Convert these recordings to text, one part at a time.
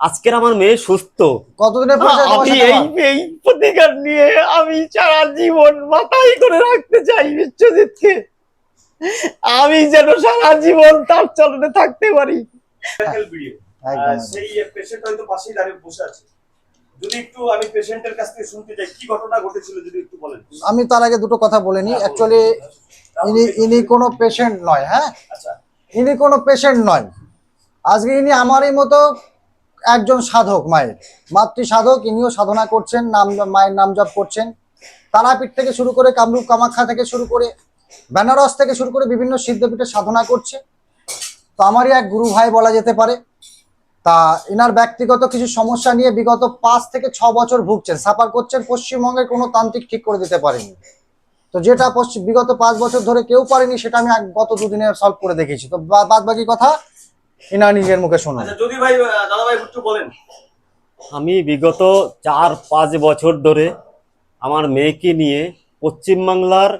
আজকের আমার মেয়ে সুস্থ। কতদিনের পরিচয় তোমার আমি সাথে এই আমার? এই প্রতিকার নিয়ে আমি সারা জীবন মাথায় করে রাখতে চাই বিশ্বজিৎকে। আমি যেন সারা জীবন তার চরণে থাকতে পারি। ভিডিও একদম সেই পেশেন্ট হয়তো পাশেই দাঁড়িয়ে বসে আছে। যদি একটু আমি পেশেন্টের কাছ থেকে শুনতে চাই কি ঘটনা ঘটেছিল, যদি একটু বলেন। আমি তার আগে দুটো কথা বলে নিই। হ্যাঁ, বলুন। অ্যাকচুয়ালি ইনি কোনো পেশেন্ট নয়। হ্যাঁ, আচ্ছা, ইনি কোনো পেশেন্ট নয়। আজকে ইনি আমারই মতো একজন সাধক, মাতৃ সাধক। ইনিও সাধনা করছেন, মায়ের নাম জপ করছেন। তারাপীঠ থেকে শুরু করে কামরূপ কামাখ্যা থেকে শুরু করে বেনারস থেকে শুরু করে বিভিন্ন সিদ্ধপীঠে সাধনা করছে। তো আমারই এক গুরু ভাই বলা যেতে পারে। তা এনার ব্যক্তিগত কিছু সমস্যা নিয়ে বিগত 5 থেকে 6 বছর ভুগছেন, সাফার করছেন। পশ্চিমবঙ্গের কোনো তান্ত্রিক ঠিক করে দিতে পারেনি। তো যেটা বিগত 5 বছর ধরে কেউ পারেনি, সেটা আমি গত দুদিনে সলভ করে দেখিয়েছি। তো বাদ বাকি কথা ইনার নিজের মুখে শুনুন। আচ্ছা, যদি ভাই দাদা ভাই একটু বলেন। আমি বিগত 4-5 বছর ধরে আমার মেয়েকে নিয়ে পশ্চিমবাংলার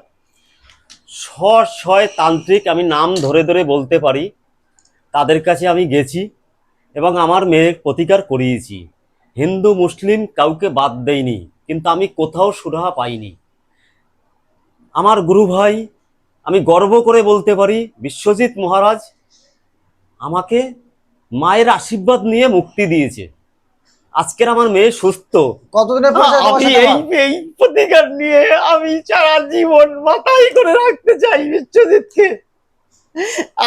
ছয় তান্ত্রিক, আমি নাম ধরে ধরে বলতে পারি, তাদের কাছে আমি গেছি এবং আমার মেয়ের প্রতিকার করিয়েছি। হিন্দু মুসলিম কাউকে বাদ দেইনি, কিন্তু আমি কোথাও সুরাহা পাইনি। আমার গুরু ভাই, আমি গর্ব করে বলতে পারি, বিশ্বজিৎ মহারাজ আমাকে মায়ের আশীর্বাদ নিয়ে মুক্তি দিয়েছে। আজকের আমার মেয়ে সুস্থ। কতদিনের পরিচয় তোমার আমি সাথে এই আমার? এই প্রতিকার নিয়ে আমি সারা জীবন মাথায় করে রাখতে চাই বিশ্বজিৎকে।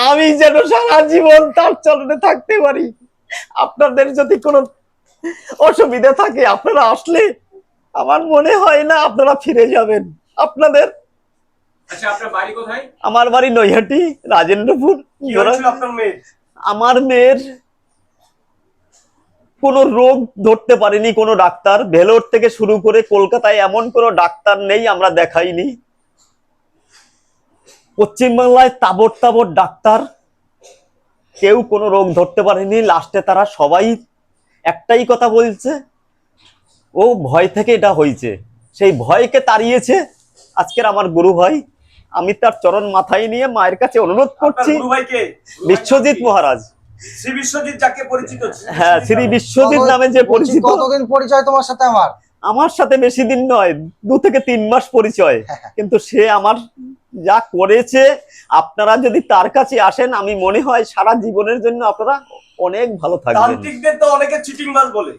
আমি যেন সারা জীবন তার চরণে থাকতে পারি। আপনাদের যদি কোনো অসুবিধা থাকে, আপনারা আসলে আমার মনে হয় না আপনারা ফিরে যাবেন আপনাদের। আচ্ছা, আপনার বাড়ি কোথায়? আমার বাড়ি নৈহাটি, রাজেন্দ্রপুর। কি হয়েছিল আপনার মেয়ের? আমার মেয়ের কোনো রোগ ধরতে পারেনি কোনো ডাক্তার। ভেলোর থেকে শুরু করে কলকাতায় এমন কোনো ডাক্তার নেই আমরা দেখাইনি। পশ্চিমবাংলায় তাবড় তাবড় ডাক্তার, কেউ কোনো রোগ ধরতে পারেনি। লাস্টে তারা সবাই একটাই কথা বলছে, ও ভয় থেকে এটা হয়েছে। সেই ভয়কে তাড়িয়েছে আজকের আমার গুরু ভাই। আমি তার চরণ মাথায় নিয়ে মায়ের কাছে অনুরোধ করছি। গুরু ভাইকে বিশ্বজিৎ মহারাজ। শ্রী বিশ্বজিৎ যাকে পরিচিত, হ্যাঁ, শ্রী বিশ্বজিৎ নামে যে পরিচিত। কতদিন পরিচয় তোমার সাথে আমার? আমার সাথে বেশি দিন নয়, 2 থেকে 3 মাস পরিচয়। কিন্তু সে আমার যা করেছে, আপনারা যদি তার কাছে আসেন, আমি মনে হয় সারা জীবনের জন্য আপনারা অনেক ভালো থাকবেন। তান্ত্রিকদের তো অনেকে চিটিংবাজ বলে।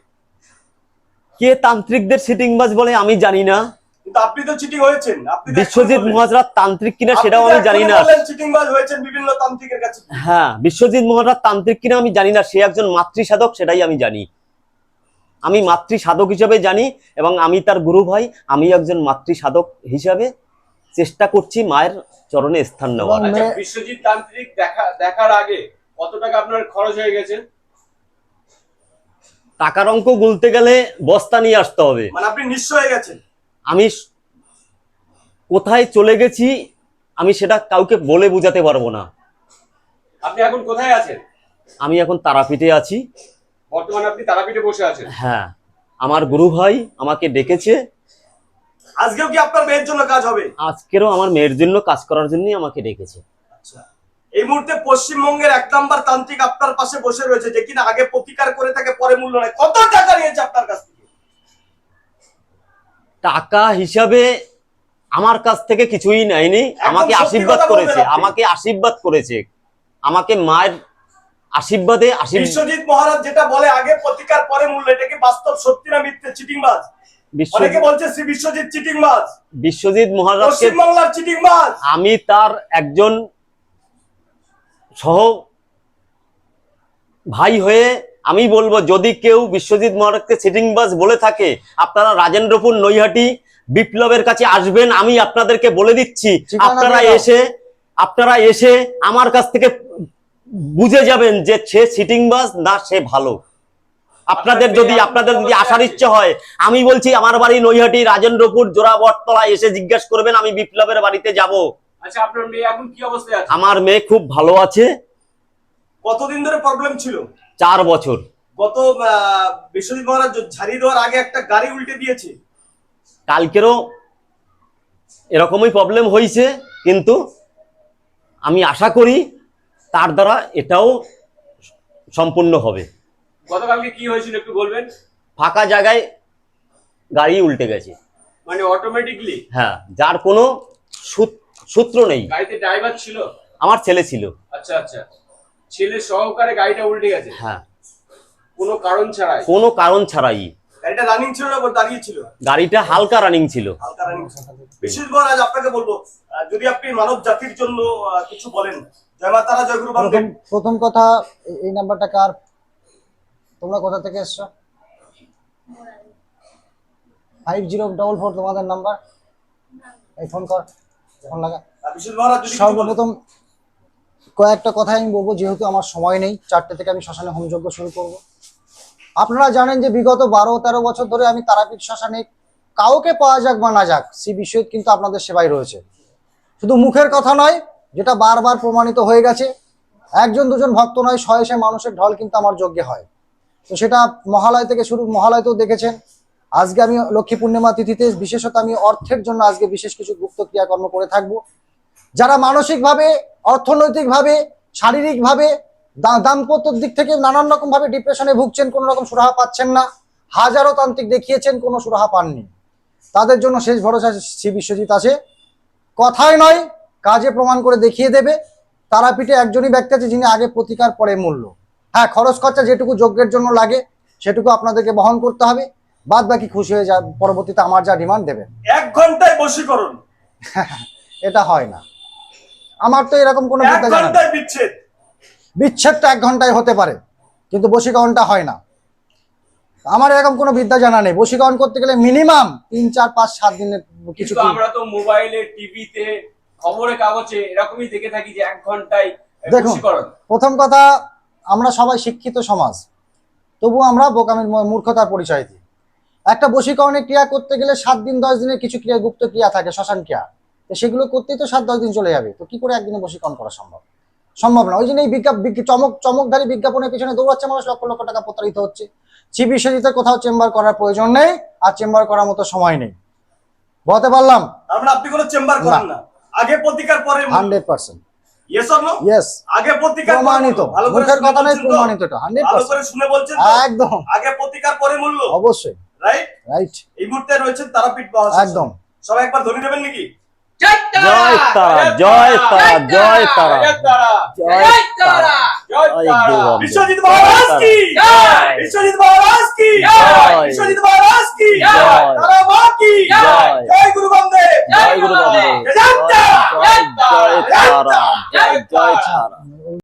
কে তান্ত্রিকদের সিটিংবাজ বলে আমি জানি না। কিন্তু আপনি তো চিটিং হয়েছেন। আপনি বিশ্বজিৎ মহারাজ তান্ত্রিক কিনা সেটাও আমি জানি না। চিটিংবাজ হয়েছেন বিভিন্ন তান্ত্রিকের কাছে। হ্যাঁ, বিশ্বজিৎ মহারাজ তান্ত্রিক কিনা আমি জানি না। সে একজন মাতৃ সাধক, সেটাই আমি জানি। আমি মাতৃ সাধক হিসেবে জানি, এবং আমি তার গুরু ভাই। আমি একজন মাতৃ সাধক হিসাবে চেষ্টা করছি মায়ের চরণে স্থান নেওয়ার। আচ্ছা, বিশ্বজিৎ তান্ত্রিক দেখার আগে কত টাকা আপনার খরচ হয়ে গেছে? টাকার অঙ্ক গুলতে গেলে বস্তা নিয়ে আসতে হবে। মানে আপনি নিঃস্ব হয়ে গেছেন। আমি কোথায় চলে গেছি আমি সেটা কাউকে বলে বোঝাতে পারবো না। আপনি এখন কোথায় আছেন? আমি এখন তারাপীঠে আছি। বর্তমানে আপনি তারাপীঠে বসে আছেন। হ্যাঁ, আমার গুরু ভাই আমাকে ডেকেছে। আজকেও কি আপনার মেয়ের জন্য কাজ হবে? আজকেরও আমার মেয়ের জন্য কাজ করার জন্যই আমাকে ডেকেছে। আচ্ছা, এই মুহূর্তে পশ্চিমবঙ্গের 1 নাম্বার তান্ত্রিক আপনার পাশে বসে রয়েছে, যে কিনা আগে প্রতিকার করে থাকে, পরে মূল্য নেয়। কত টাকা নিয়েছে আপনার কাছ থেকে? টাকা হিসাবে আমার কাছ থেকে কিছুই নেয়নি। আমাকে আশীর্বাদ করেছে, আমাকে আশীর্বাদ করেছে। আমাকে মায়ের আশীর্বাদে বিশ্বজিৎ মহারাজ যেটা বলে আগে প্রতিকার পরে মূল্য, এটা কি বাস্তব, সত্যি না মিথ্যে? চিটিংবাজ অনেকে বলছে শ্রী বিশ্বজিৎ চিটিংবাজ, বিশ্বজিৎ মহারাজকে পশ্চিমবাংলার চিটিংবাজ। আমি তার একজন সহ ভাই হয়ে আমি বলবো, যদি কেউ বিশ্বজিৎ মহারাজকে চিটিংবাজ বলে থাকে, আপনারা রাজেন্দ্রপুর নৈহাটি বিপ্লবের কাছে আসবেন। আমি আপনাদেরকে বলে দিচ্ছি, আপনারা এসে আমার কাছ থেকে বুঝে যাবেন যে সে চিটিংবাজ না সে ভালো। আপনাদের যদি আসার ইচ্ছে হয়, আমি বলছি আমার বাড়ি নৈহাটি, রাজেন্দ্রপুর, জোড়াবটতলা, এসে জিজ্ঞেস করবেন, আমি বিপ্লবের বাড়িতে যাব। আচ্ছা, আপনার মেয়ে এখন কি অবস্থায় আছে? আমার মেয়ে খুব ভালো আছে। কতদিন ধরে প্রবলেম ছিল? 4 বছর। গত বিশ্বজিৎ মহারাজ ঝাড়িয়ে দেওয়ার আগে একটা গাড়ি উল্টে দিয়েছে। কালকেরও এরকমই প্রবলেম হয়েছে, কিন্তু আমি আশা করি তার দ্বারা এটাও সম্পূর্ণ হবে। গতকালকে কি হয়েছিল একটু বলবেন? ফাঁকা জায়গায় গাড়ি উল্টে গেছে, মানে অটোমেটিকলি? হ্যাঁ, যার কোনো সূত্র নেই। গাড়িতে ড্রাইভার ছিল? আমার ছেলে ছিল। আচ্ছা আচ্ছা, ছেলে সহকারে গাড়িটা উল্টে গেছে হ্যাঁ, কোনো কারণ ছাড়াই? কোনো কারণ ছাড়াই। গাড়িটা রানিং ছিল না দাঁড়িয়ে ছিল? গাড়িটা হালকা রানিং ছিল। হালকা রানিং ছিল। বিশেষ মহারাজ আপনাকে বলবো, যদি আপনি মানব জাতির জন্য কিছু বলেন। জয় মা তারা, জয় গুরু বামদেব। প্রথম কথা, এই নাম্বারটা কার? তোমরা কোথা থেকে এসছো? 5044 তোমাদের নাম্বার। এই ফোন কর, ফোন লাগা। বিশেষ মহারাজ যদি কিছু বলেন। সর্বপ্রথম কয়েকটা কথা আমি বলবো, যেহেতু আমার সময় নেই। 4টে থেকে আমি শ্মশানে হোমযজ্ঞ শুরু করব। আপনারা জানেন যে বিগত 12-13 বছর ধরে আমি তারাপীঠ শ্মশানে কাউকে পাওয়া যাক বা না যাক, শ্রী বিশ্বজিৎ কিন্তু আপনাদের সেবায় রয়েছে। শুধু মুখের কথা নয়, যেটা বারবার প্রমাণিত হয়ে গেছে, একজন দুজন ভক্ত নয়, শয়ে মানুষের ঢল কিন্তু আমার যজ্ঞে হয়। তো সেটা মহালয় থেকে শুরু, মহালয়তেও দেখেছেন। আজকে আমি লক্ষ্মী পূর্ণিমা তিথিতে বিশেষত আমি অর্থের জন্য আজকে বিশেষ কিছু গুপ্ত ক্রিয়াকর্ম করে থাকবো। যারা মানসিকভাবে, অর্থনৈতিকভাবে, শারীরিকভাবে, দাম্পত্যর দিক থেকে নানান রকম ভাবে ডিপ্রেশনে ভুগছেন, কোনো রকম সুরাহা পাচ্ছেন না, হাজারো তান্ত্রিক দেখিয়েছেন, কোনো সুরাহা পাননি, তাদের জন্য শেষ ভরসা শ্রী বিশ্বজিৎ আছে। কথায় নয়, কাজে প্রমাণ করে দেখিয়ে দেবে। তারাপীঠে একজনই ব্যক্তি আছে যিনি আগে প্রতিকার পরে মূল্য। হ্যাঁ, খরচ খরচা যেটুকু যজ্ঞের জন্য লাগে সেটুকু আপনাদেরকে বহন করতে হবে, বাদ বাকি খুশি হয়ে যা পরবর্তীতে আমার যা ডিমান্ড দেবেন। 1 ঘন্টায় বশীকরণ? এটা হয় না, আমার তো এরকম কোনো 1 বিদ্যা জানা নেই। ঘন্টায় বিচ্ছেদ? বিচ্ছেদটা 1 ঘন্টায় হতে পারে, কিন্তু বশীকরণটা হয় না। আমার এরকম কোনো বিদ্যা জানা নেই। বশীকরণ করতে গেলে মিনিমাম 3, 4, 5, 7 দিনের কিছু। কিন্তু আমরা তো মোবাইলে, টিভিতে, খবরে কাগজে এরকমই দেখে থাকি যে 1 ঘন্টায় দেখুন, বশীকরণ। প্রথম কথা, আমরা সবাই শিক্ষিত সমাজ, তবু আমরা বোকামির মূর্খতার পরিচয় দিই। একটা বশীকরণের ক্রিয়া করতে গেলে 7 দিন 10 দিনের কিছু ক্রিয়া, গুপ্ত ক্রিয়া থাকে, শ্মশান ক্রিয়া, তো সেগুলো করতেই তো 7-10 দিন চলে যাবে। তো কি করে একদিনে বশীকরণ করা সম্ভব? সম্ভব না। ওই জন্য এই চমকধারী বিজ্ঞাপনের পিছনে দৌড়াচ্ছে মানুষ, লক্ষ লক্ষ টাকা প্রতারিত হচ্ছে। শ্রী বিশ্বজিতের কোথাও চেম্বার করার প্রয়োজন নেই, আর চেম্বার করার মতো সময় নেই। বলতে পারলাম? আমরা আপনি কোনো চেম্বার করেন না? আগে প্রতিকার পরে মূল্য? 100%। Yes or no? ইয়েস, আগে প্রতিকার পরে প্রমাণিত। মূল্য। ভালো করে মুখের শুনে কথা নয়, বলছেন তো? প্রমাণিত। এটা ভালো করে 100%। শুনে বলছেন তো? একদম, আগে প্রতিকার পরে মূল্য, অবশ্যই, রাইট? রাইট, এই মুহূর্তে রয়েছেন তারাপীঠ মহাশ্মশানে। একদম। সবাই একবার ধ্বনি দেবেন নাকি? জয় জয় তারা, জয় তারা, জয় তারা, জয় তারা, জয় তারা, জয় জয় তারা। গুরু বামদেব। বিশ্বজিৎ মহারাজ কি জয়। বিশ্বজিৎ মহারাজ কি জয়। বিশ্বজিৎ মহারাজ কি জয়। তারা মা কি জয়। জয় গুরু বামদেব। জয় গুরু বামদেব। জয় তারা। জয় জয় তারা, জয় জয় তারা।